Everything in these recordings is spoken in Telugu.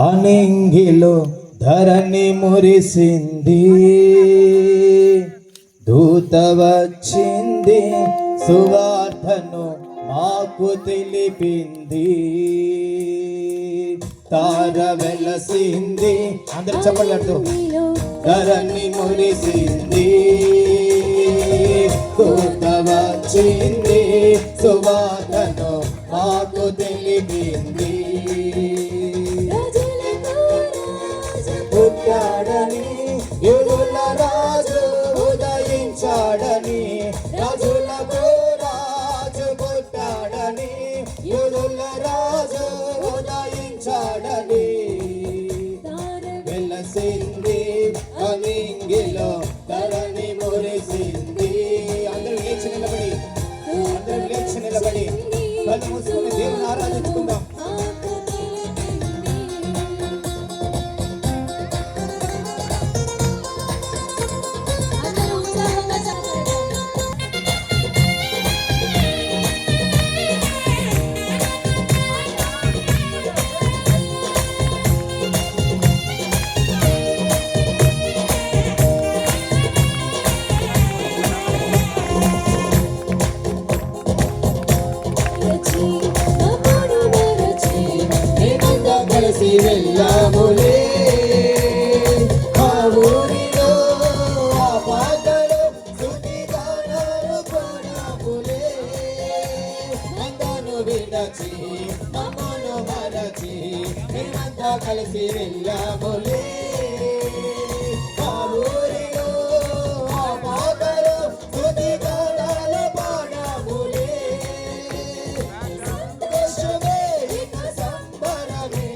అనింగిలో ధరణి మురిసింది, దూత వచ్చింది, సువార్తను మాకు తెలిపింది. తార వెలసింది, అందరూ చెప్పలేదు, ధరణి మురిసింది, దూత వచ్చింది, సువార్తను మాకు తెలిపింది. పుట్టాడని యుగుల రాజు ఉదయించాడని, రాజులకు రాజు పుట్టాడని, యుగుల రాజు ఉదయించాడని. వెలసింది అనింగిలో ధరణి మురిసింది. అందరూ లేచి నిలబడి, అందరూ లేచి నిలబడి కళ్ళు మూసుకుని దేవుని ఆరాధించుకుందాం. వెళ్ళాములే ఆ ఊరిలో, ఆ పాటలో స్తుతి గానాలు పాడాములే. అందను విడచి మమ్మను మరచి మేమంతా కలిసి వెళ్ళాములే. ఆ ఊరిలో, ఆ పాటలో స్తుతి గానాలు పాడాములే. సంతోషమే ఇక సంబరమే,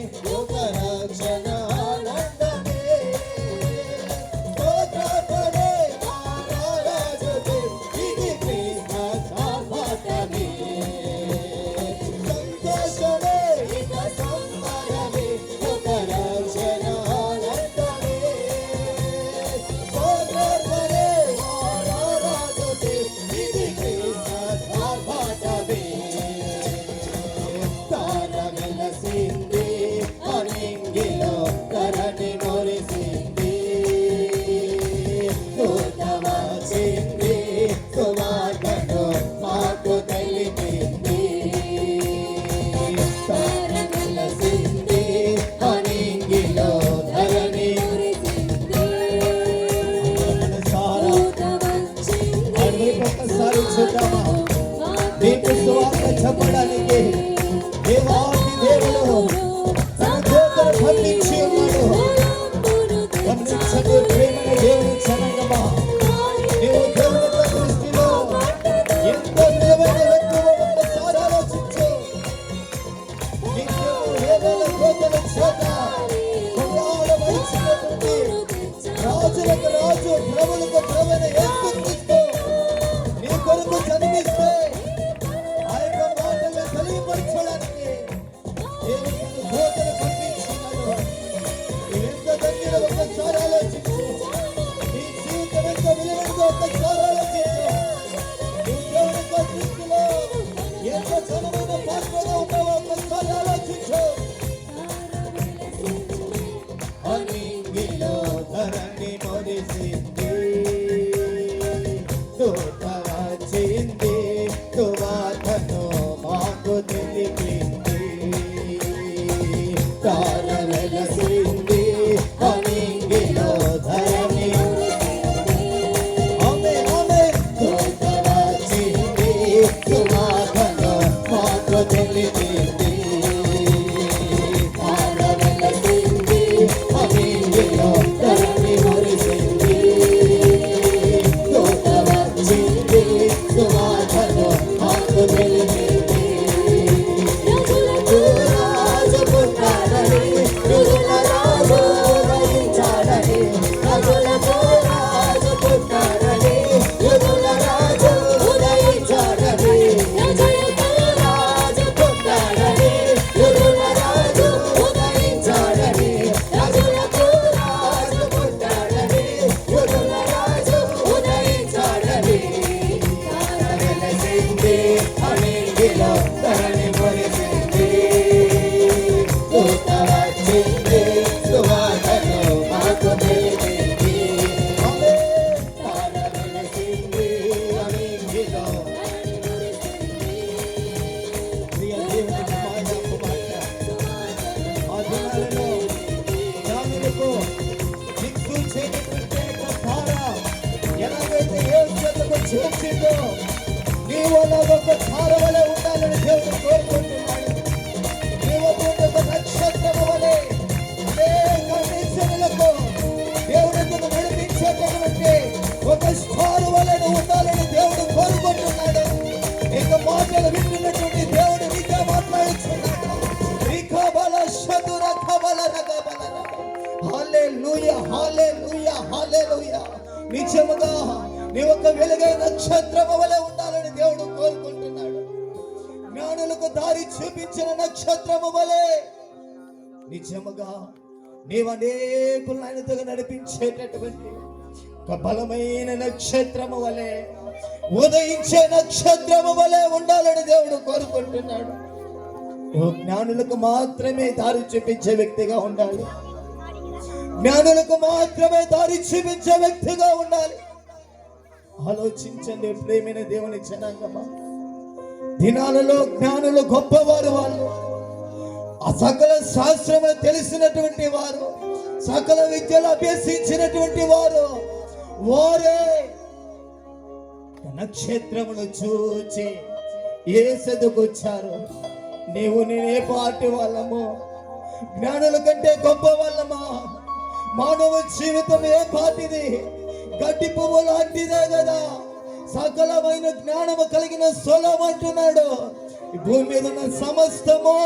నీకు సువార్త చెప్పడానికి దేవాది దేవుడు తన దూతను పంపించి ఉన్నాడు. గమనించండి, ప్రేమని దేవుని జనాంగమా, నీవు దేవునితో దృష్టిలో ఎంతో దేవుని వ్యక్తిగా ఒక్కసారి ఆలోచించు. నీకు వేదన కోతల చేత కొన్నాడవలసినటువంటి రాజులకు రాజు, ప్రభులకు ప్రభువైన యేసుక్రీస్తు నీ కొరకు జన్మిస్తే ఆ యొక్క మాటలు తెలియపరచడానికి దేవుడు దూతను పంపించున్నాడు. ఎంత ధన్యుడు, ఒక్కసారి ఆలోచించు. నీ జీవితం ఎంత విలువైనదో ఒక్కసారి ఆలోచించు. నీ దేవుని యొక్క దృష్టిలో ఎంత ఘనమైన పాత్రగా ఉన్నావో ఒక్కసారి ఆలోచించు. అనింగిలో ధరణి మురిసింది, దూత వచ్చింది, సువార్తను మాకు తెలిపింది. తార వెలసింది అనింగిలో ధరణి, ఆమేన్ ఆమేన్. దూత వచ్చింది, సువార్తను మాకు తెలిపింది. తార వెలసింది అనింగిలో ధరణి మురిసింది, దూత వచ్చింది, సువార్తను మాకు తెలిపింది. రాజు పుట్టాడని తారవలే ఉండాలని దేవుడు కోరుకుంటున్నాడు. నీవు ఒక నక్షత్రము వలె అనేక నేషన్లకు దేవుడు ఎందుకు నడిపించేటటువంటి ఒక స్టార్ వలె ఉండాలని దేవుడు కోరుకుంటున్నాడు. ఇక మాటలు వింటున్నటువంటి దేవుడు నీతో మాట్లాడుతున్నాడు. హల్లెలూయా, హల్లెలూయా, హల్లెలూయా. నిజముగా నీ ఒక వెలుగైన నక్షత్రము వలె ఉండాలని దేవుడు కోరుకుంటున్నాడు. జ్ఞానులకు దారి చూపించిన నక్షత్రము వలె నిజముగా నీవు అనేకులను ఆయనతో నడిపించేటటువంటి ఒక బలమైన నక్షత్రము వలె, ఉదయించే నక్షత్రము వలె ఉండాలని దేవుడు కోరుకుంటున్నాడు. జ్ఞానులకు మాత్రమే దారి చూపించే వ్యక్తిగా ఉండాలి. జ్ఞానులకు మాత్రమే దారి చూపించే వ్యక్తిగా ఉండాలి. ఆలోచించండి ప్రేమైన దేవుని జనాంగమా, దినాలలో జ్ఞానులు గొప్పవారు, వాళ్ళు ఆ సకల శాస్త్రములు తెలిసినటువంటి వారు, సకల విద్యలు అభ్యసించినటువంటి వారు, వారే నక్షత్రమును చూచి యేసుకు వచ్చారు. నీవు నేనే పాటి వాళ్ళము, జ్ఞానుల కంటే గొప్ప వాళ్ళమా? మానవ జీవితం ఏ పాటిది? గడ్డి పువ్వు లాంటిదే కదా. సకలమైన జ్ఞానము కలిగిన సొలొమోను అంటున్నాడు, ఈ భూమి మీద ఉన్న సమస్తము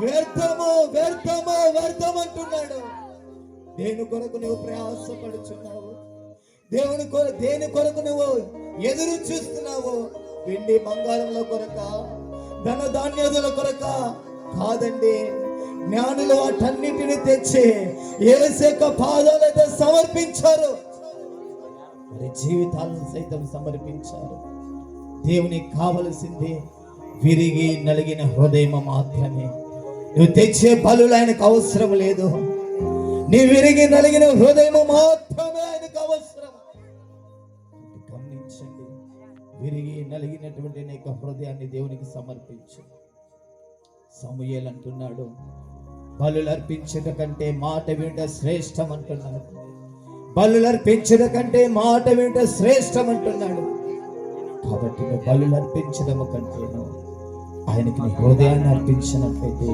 వ్యర్థము, వ్యర్థము, వ్యర్థం అంటున్నాడు. దేని కొరకు నువ్వు ప్రయాసపడుచున్నావు? దేని కొరకు నువ్వు ఎదురు చూస్తున్నావు? వెండి బంగారంలో కొరక, ధన ధాన్యాదుల కొరక కాదండి. జ్ఞానులు వాటన్నిటిని తెచ్చి యేసు పాదాలైతే సమర్పించారు, వారి జీవితాలను సైతం సమర్పించారు. దేవునికి కావలసింది విరిగి నలిగిన హృదయం మాత్రమే. నువ్వు తెచ్చే బలులు ఆయనకు అవసరం లేదు. నీ విరిగి నలిగిన హృదయం మాత్రమే ఆయనకు అవసరం. గమనించండి, విరిగి నలిగినటువంటి నీ హృదయాన్ని దేవునికి సమర్పించు. సమూయేలు అంటున్నాడు, బలులు అర్పించట కంటే మాట వింట శ్రేష్టం అంటున్నాడు. బలులు అర్పించట కంటే మాట వింట శ్రేష్టం అంటున్నాడు. కాబట్టి నువ్వు బలులు అర్పించడం కంటే ఆయనకి నీ హృదయాన్ని అర్పించినట్లయితే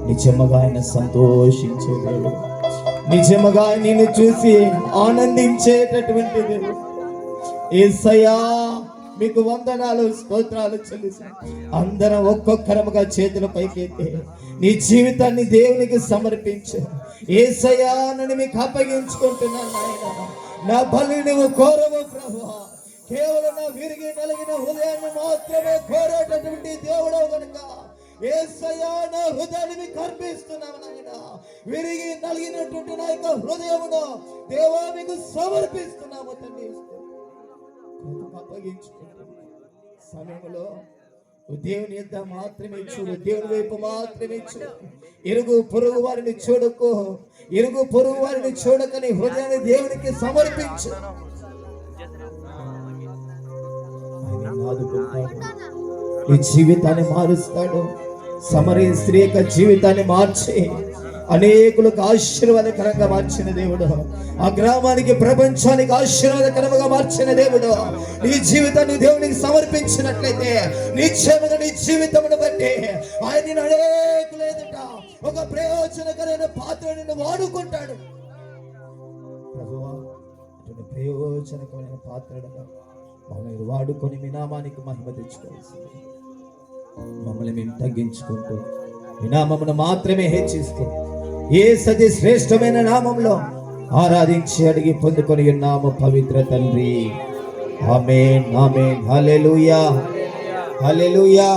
నిజముగా ఆయన సంతోషించే దేవుడు, నిజముగా నిన్ను చూసి ఆనందించేటటువంటి దేవుడు. యేసయ్యా మీకు వందనాలు, స్తోత్రాలు చెల్లిస్తాను. అందరం ఒక్కొక్కరముగా చేతుల పైకెత్తి నీ జీవితాన్ని దేవునికి సమర్పించు. యేసయ్యా నన్ను మీకు అప్పగించుకుంటున్నాను నాయన. నా బలి నువ్వు కోరవు ప్రభువా, కేవలం నా విరిగి నలిగిన హృదయాన్ని మాత్రమే కోరేటటువంటి దేవుడు కనుక యేసయ్యా నా హృదయాన్ని మీకు అర్పిస్తున్నాను నాయన. విరిగి నలిగినటువంటి నా యొక్క హృదయమును దేవా మీకు సమర్పిస్తున్నాము తండ్రి. సమయంలో దేవుని యొద్ద మాత్రమే చూడు, దేవుని వైపు మాత్రమే చూడు. ఇరుగు పొరుగు వారిని చూడకు, ఇరుగు పొరుగు వారిని చూడకని హృదయాన్ని దేవునికి సమర్పించు. ఈ జీవితాన్ని మారుస్తాడు. సమరయ స్త్రీ యొక్క జీవితాన్ని మార్చి అనేకులకు ఆశీర్వాదకరంగా మార్చిన దేవుడు, ఆ గ్రామానికి ప్రపంచానికి ఆశీర్వాదకరంగా మార్చిన దేవుడు. నీ జీవితాన్ని దేవునికి సమర్పించినట్లయితే నిశ్చయముగా నీ జీవితమును బట్టి ఆయన అనేకులు ఎదుట ఒక ప్రయోజనకరమైన పాత్ర నిన్ను వాడుకుంటాడు. ప్రభువా, అటువంటి ప్రయోజనకరమైన పాత్రగా మమ్మల్ని వాడుకొని మీ నామానికి మహిమ తెచ్చుకోవాల్సింది. మమ్మల్ని మేము తగ్గించుకుంటూ మీ నామమును మాత్రమే హెచ్చిస్తూ యేసయ్య శ్రేష్టమైన నామంలో ఆరాధించి అడిగి పొందుకొని ఉన్నాము పవిత్ర తండ్రి. ఆమేన్, ఆమేన్. హల్లెలూయా, హల్లెలూయా.